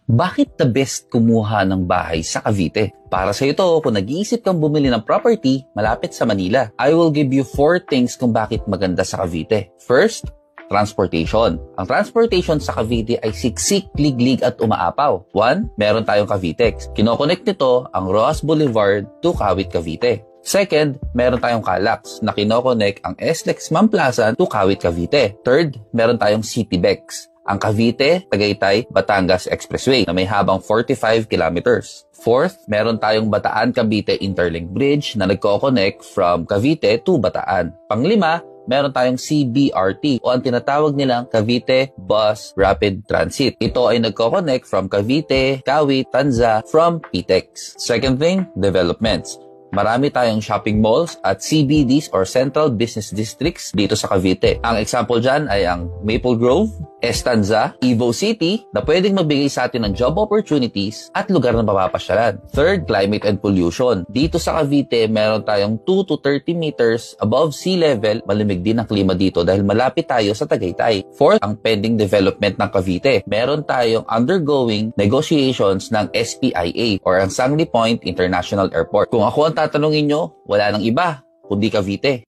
Bakit the best kumuha ng bahay sa Cavite? Para sa ito, kung nag-iisip kang bumili ng property malapit sa Manila, I will give you 4 things kung bakit maganda sa Cavite. First, transportation. Ang transportation sa Cavite ay siksik, liglig at umaapaw. 1, meron tayong Cavitex. Kinoconnect nito ang Rojas Boulevard to Kawit, Cavite. Second, meron tayong Calax na kinoconnect ang SLEX Mamplasan to Kawit, Cavite. Third, meron tayong CityBex, ang Cavite, Tagaytay, Batangas Expressway na may habang 45 kilometers. Fourth, meron tayong Bataan-Cavite Interlink Bridge na nagko-connect from Cavite to Bataan. Panglima, meron tayong CBRT o ang tinatawag nilang Cavite Bus Rapid Transit. Ito ay nagko-connect from Cavite, Kawit, Tanza from PTEX. Second thing, developments. Marami tayong shopping malls at CBDs or Central Business Districts dito sa Cavite. Ang example dyan ay ang Maple Grove, Estanza, Evo City na pwedeng magbigay sa atin ng job opportunities at lugar na mapapasyalan. Third, climate and pollution. Dito sa Cavite, meron tayong 2 to 30 meters above sea level. Malamig din ang klima dito dahil malapit tayo sa Tagaytay. Fourth, ang pending development ng Cavite. Meron tayong undergoing negotiations ng SPIA or ang Sangley Point International Airport. Kung ako ang tatanungin nyo, wala nang iba kundi Cavite.